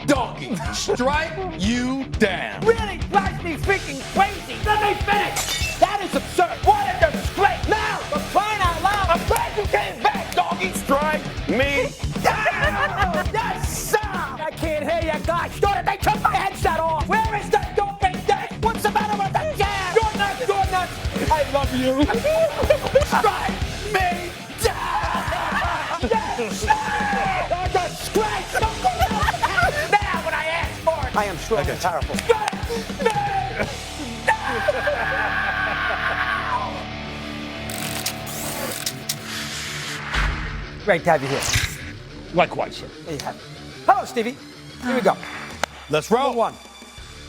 Doggy, strike you down. Really drives me freaking crazy. Let me finish. That is absurd. What a disgrace. Now, for crying out loud, I'm glad you came back, doggy. Strike me down. Yes, sir. I can't hear you, gosh darn it. They took my headset off. Where is the doping deck? What's the matter with the jam? You're nuts, you're nuts. I love you. Strike me down. Yes, sir. The disgrace. Don't go now when I ask for it. I am strong and powerful. Great to have you here. Likewise, sir. There you have it. Hello, Stevie. Here we go. Let's roll. Number one.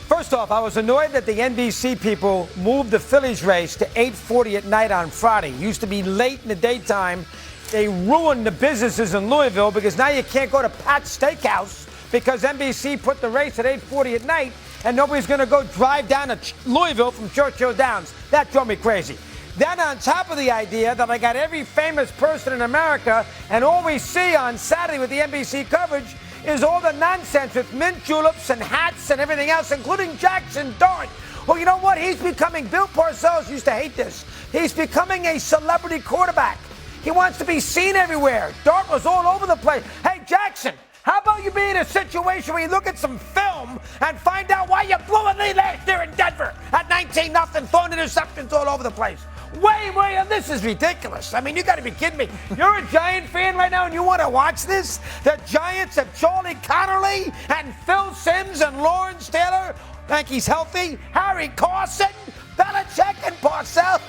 First off, I was annoyed that the NBC people moved the Phillies race to 8:40 at night on Friday. Used to be late in the daytime. They ruined the businesses in Louisville because now you can't go to Pat's Steakhouse because NBC put the race at 8:40 at night and nobody's going to go drive down to Louisville from Churchill Downs. That drove me crazy. Then on top of the idea that I got every famous person in America and all we see on Saturday with the NBC coverage is all the nonsense with mint juleps and hats and everything else, including Jackson Dart. Well, you know what? He's becoming, Bill Parcells used to hate this. He's becoming a celebrity quarterback. He wants to be seen everywhere. Dart was all over the place. Hey, Jackson, how about you be in a situation where you look at some film and find out why you blew a lead last year in Denver at 19-0, throwing interceptions all over the place? Way, this is ridiculous. I mean, you got to be kidding me. You're a Giant fan right now and you want to watch this? The Giants have Charlie Connerly and Phil Simms and Lawrence Taylor. Think he's healthy. Harry Carson, Belichick, and Parcells.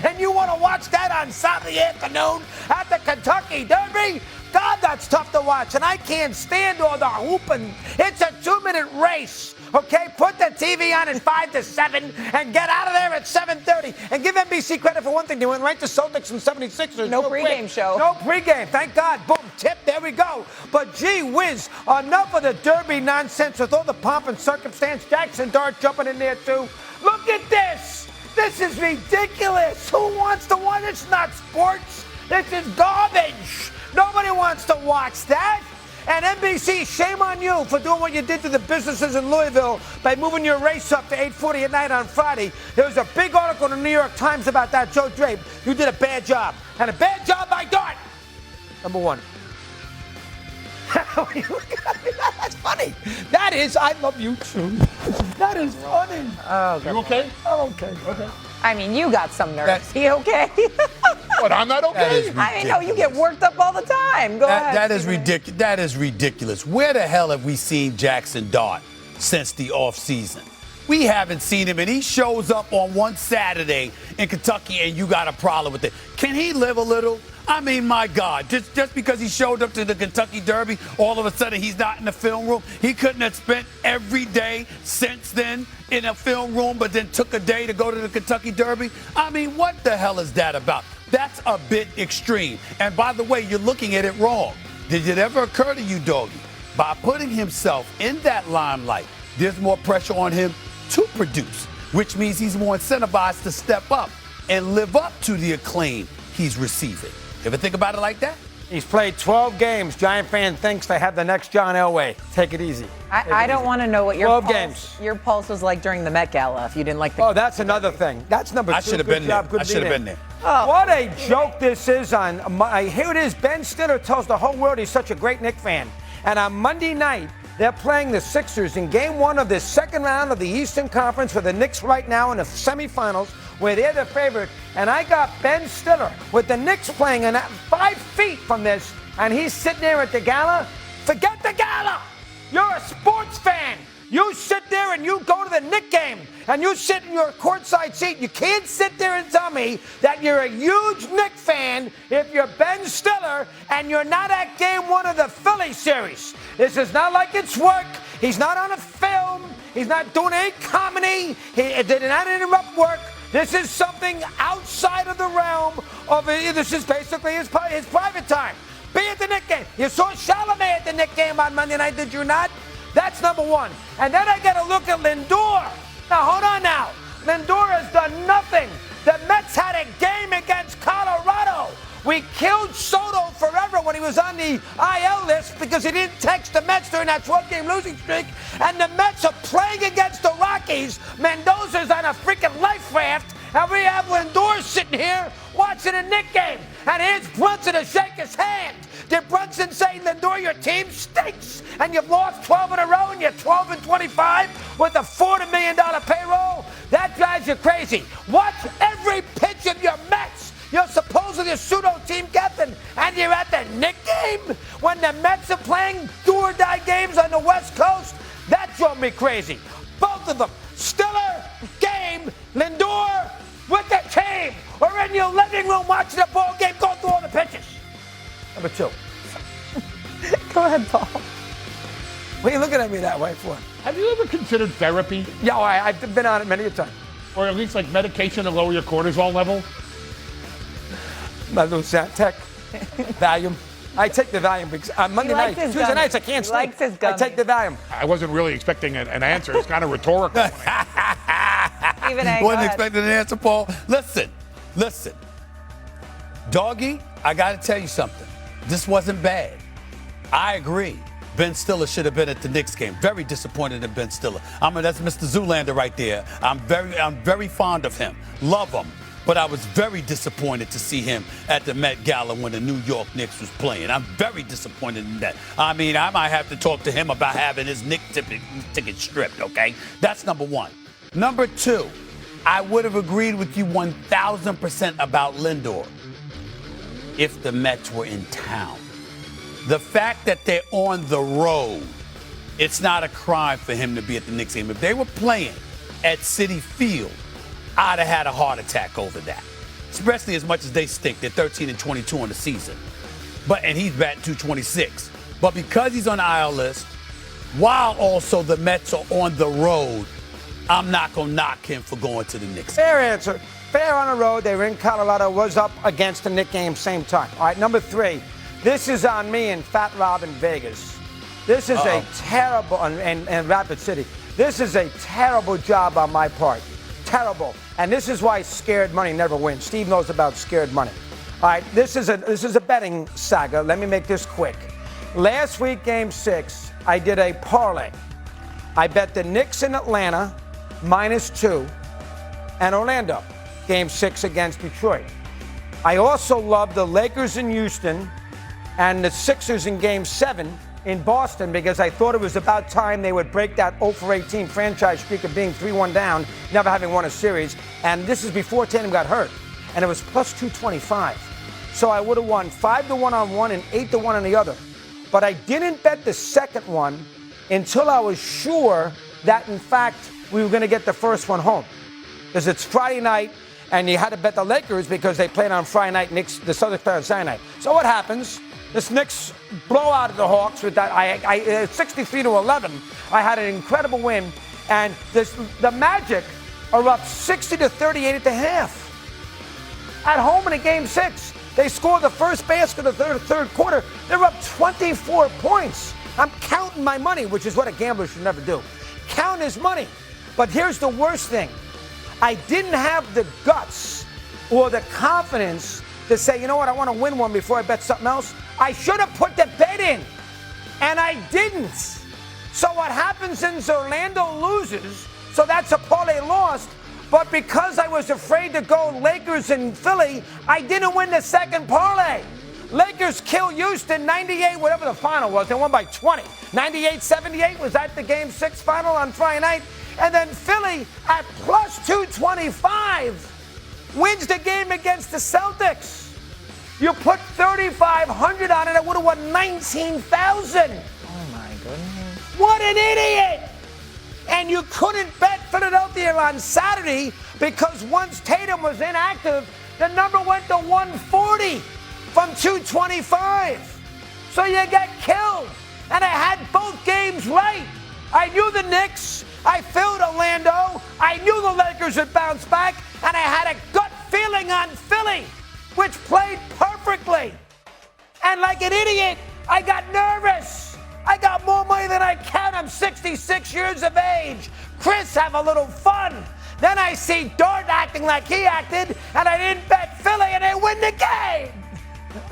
And you want to watch that on Saturday afternoon at the Kentucky Derby? God, that's tough to watch. And I can't stand all the hooping. It's a 2-minute race. Okay, put the TV on at 5 to 7 and get out of there at 7:30. And give NBC credit for one thing. They went right to Celtics and 76ers. No pregame show. No pregame. Thank God. Boom. Tip. There we go. But gee whiz, enough of the Derby nonsense with all the pomp and circumstance. Jackson Dart jumping in there too. Look at this. This is ridiculous. Who wants to watch? It's not sports. This is garbage. Nobody wants to watch that. And NBC, shame on you for doing what you did to the businesses in Louisville by moving your race up to 8:40 at night on Friday. There was a big article in the New York Times about that. Joe Drape, you did a bad job. And a bad job by Dart. Number one. That's funny. That is, I love you too. That is funny. Oh, You okay? I'm okay. Okay. I mean, you got some nerves. He okay? What, I'm not okay? I mean, no, you get worked up all the time. Go ahead. That is ridiculous. That is ridiculous. Where the hell have we seen Jackson Dart since the offseason? We haven't seen him, and he shows up on one Saturday in Kentucky, and you got a problem with it. Can he live a little? I mean, my God, just because he showed up to the Kentucky Derby, all of a sudden he's not in the film room. He couldn't have spent every day since then in a film room, but then took a day to go to the Kentucky Derby. I mean, what the hell is that about? That's a bit extreme. And by the way, you're looking at it wrong. Did it ever occur to you, Doggy, by putting himself in that limelight, there's more pressure on him to produce, which means he's more incentivized to step up and live up to the acclaim he's receiving. Ever think about it like that? He's played 12 games. Giant fan thinks they have the next John Elway. Take it easy. I don't want to know what your 12 pulse, games. your pulse was like during the Met Gala if you didn't like the. Oh, that's another thing. That's number 2. I should have Good been there. job. Good I should have been there. Oh. What a joke this is on. Here it is. Ben Stiller tells the whole world he's such a great Knicks fan. And on Monday night, they're playing the Sixers in game 1 of the second round of the Eastern Conference for the Knicks right now in the semifinals where they're the favorite. And I got Ben Stiller with the Knicks playing 5 feet from this, and he's sitting there at the gala. Forget the gala. You're a sports fan. You sit there and you go to the Knicks game and you sit in your courtside seat. You can't sit there and tell me that you're a huge Knicks fan if you're Ben Stiller and you're not at game 1 of the Philly series. This is not like it's work. He's not on a film. He's not doing any comedy. He did not interrupt work. This is something outside of the realm of it. This is basically his private time. Be at the Knicks game. You saw Chalamet at the Knicks game on Monday night, did you not? That's number 1. And then I got to look at Lindor. Now, hold on now. Lindor has done nothing. The Mets had a game against Colorado We killed Soto forever when he was on the IL list because he didn't text the Mets during that 12-game losing streak. And the Mets are playing against the Rockies. Mendoza's on a freaking life raft. And we have Lindor sitting here watching a Knick game. And here's Brunson to shake his hand. Did Brunson say, Lindor, your team stinks, and you've lost 12 in a row, and you're 12-25 with a $40 million payroll? That drives you crazy. Watch every pitch of your Mets. You're supposedly a pseudo-team captain, and you're at the Knick game when the Mets are playing do-or-die games on the West Coast? That drove me crazy. Both of them. Stiller, game, Lindor, with the team, or in your living room watching a ball game, going through all the pitches. Number 2. Go ahead, Paul. What are you looking at me that way for? Have you ever considered therapy? Yeah, I've been on it many a time. Or at least like medication to lower your cortisol level? My little Zantac, Valium. I take the Valium because on Monday night, Tuesday nights I can't sleep. I take the Valium. I wasn't really expecting an answer. It's kind of rhetorical. Stephen A. Wasn't expecting an answer, Paul. Listen. Doggy, I got to tell you something. This wasn't bad. I agree. Ben Stiller should have been at the Knicks game. Very disappointed in Ben Stiller. That's Mr. Zoolander right there. I'm very fond of him. Love him. But I was very disappointed to see him at the Met Gala when the New York Knicks was playing. I'm very disappointed in that. I might have to talk to him about having his Knicks ticket stripped, okay? That's number 1. Number 2, I would have agreed with you 1,000% about Lindor if the Mets were in town. The fact that they're on the road, it's not a crime for him to be at the Knicks game. If they were playing at Citi Field, I'd have had a heart attack over that. Especially as much as they stink. They're 13-22 on the season. And he's batting .226. But because he's on the IL list, while also the Mets are on the road, I'm not going to knock him for going to the Knicks. Fair answer. Fair on the road. They were in Colorado, was up against the Knicks game same time. All right, number 3. This is on me and Fat Rob in Vegas. This is a terrible, and Rapid City. This is a terrible job on my part. Terrible. And this is why scared money never wins. Steve knows about scared money. All right, this is a betting saga. Let me make this quick. Last week, Game 6, I did a parlay. I bet the Knicks in Atlanta -2 and Orlando, Game 6 against Detroit. I also love the Lakers in Houston and the Sixers in Game 7 in Boston because I thought it was about time they would break that 0-for-18 franchise streak of being 3-1 down, never having won a series. And this is before Tatum got hurt. And it was plus 225. So I would have won 5-1 on one and 8-1 on the other. But I didn't bet the second one until I was sure that, in fact, we were going to get the first one home. Because it's Friday night, and you had to bet the Lakers because they played on Friday night, Knicks, the Celtics play on Saturday night. So what happens? This Knicks blowout of the Hawks with that 63-11. I had an incredible win, and the Magic are up 60-38 at the half. At home in a Game 6, they score the first basket of the third quarter. They're up 24 points. I'm counting my money, which is what a gambler should never do. Count his money. But here's the worst thing. I didn't have the guts or the confidence to say, you know what, I want to win one before I bet something else. I should have put the bet in, and I didn't. So what happens is Orlando loses, so that's a parlay lost. But because I was afraid to go Lakers and Philly, I didn't win the second parlay. Lakers kill Houston 98, whatever the final was. They won by 20. 98-78 was that the Game 6 final on Friday night. And then Philly at plus 225 wins the game against the Celtics. You put $3,500 on it, I would have won $19,000. Oh my goodness. What an idiot! And you couldn't bet Philadelphia on Saturday because once Tatum was inactive, the number went to 140 from 225. So you got killed. And I had both games right. I knew the Knicks. I filled Orlando. I knew the Lakers would bounce back. And I had a gut feeling on Philly, which played perfectly. And like an idiot, I got nervous. I got more money than I count. I'm 66 years of age. Chris, have a little fun. Then I see Dart acting like he acted, and I didn't bet Philly, and they win the game.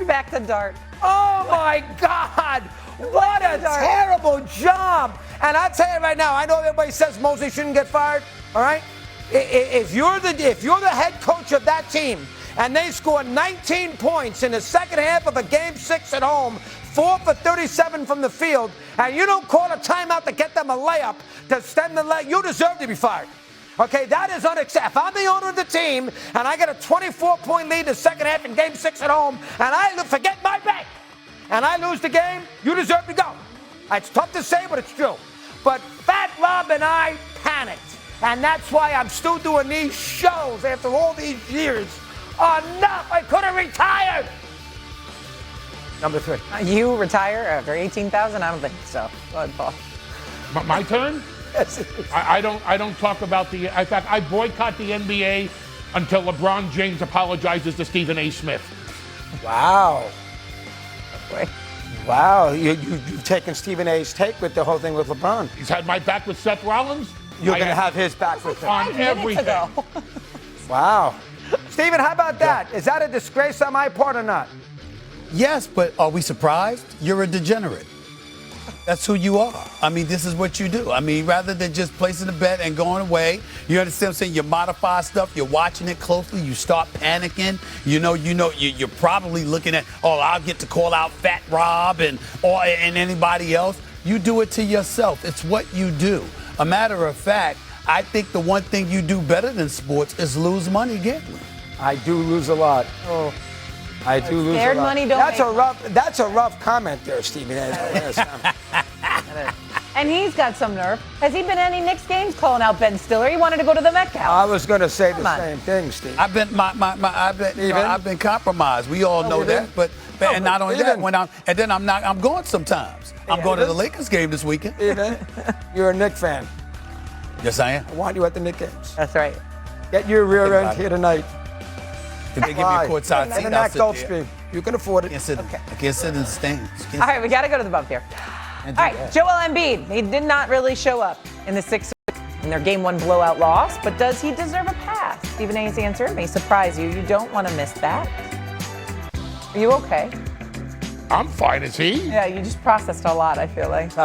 Back to Dart. Oh my God! What a terrible job! And I'll tell you right now, I know everybody says Mosley shouldn't get fired. All right, if you're the head coach of that team and they score 19 points in the second half of a Game 6 at home, 4 for 37 from the field, and you don't call a timeout to get them a layup to stem the leg, you deserve to be fired. Okay, that is unacceptable. If I'm the owner of the team and I get a 24-point lead in the second half in Game 6 at home, and I forget my bet, and I lose the game, you deserve to go. It's tough to say, but it's true. But Fat Rob and I panicked, and that's why I'm still doing these shows after all these years. Enough! I could have retired. Number 3. You retire after 18,000? I don't think so. Go ahead, Paul. My turn? Yes, it is. I don't talk about the. In fact, I boycott the NBA until LeBron James apologizes to Stephen A. Smith. Wow. Boy. Wow. You've taken Stephen A's take with the whole thing with LeBron. He's had my back with Seth Rollins. You're going to have his back with him. on 5 minutes everything. ago. Wow. Stephen, how about that? Is that a disgrace on my part or not? Yes, but are we surprised? You're a degenerate. That's who you are. I mean, this is what you do. I mean, rather than just placing a bet and going away, you understand what I'm saying? You modify stuff. You're watching it closely. You start panicking. You're probably looking at, oh, I'll get to call out Fat Rob and anybody else. You do it to yourself. It's what you do. A matter of fact, I think the one thing you do better than sports is lose money gambling. I do lose a lot. Oh. I do lose a Scared lot. money don't That's a rough comment there, Stephen. And he's got some nerve. Has he been at any Knicks games calling out Ben Stiller? He wanted to go to the Met Gala. I was going to say Come the on. same thing, Steve. I've been compromised. We all know that. But and not only that, I'm going sometimes. I'm going to the Lakers game this weekend. Stephen, you're a Knicks fan. Yes, I am. I want you at the Knicks games. That's right. Get your rear end here tonight. If they give me a courtside seat, In I'll that sit Gulf there. Stream. You can afford I it. can't sit in the stands. All right, we got to go to the bump here. All right, Joel Embiid. He did not really show up in the Sixers in their Game 1 blowout loss, but does he deserve a pass? Stephen A's answer may surprise you. You don't want to miss that. Are you okay? I'm fine, is he? Yeah, you just processed a lot, I feel like.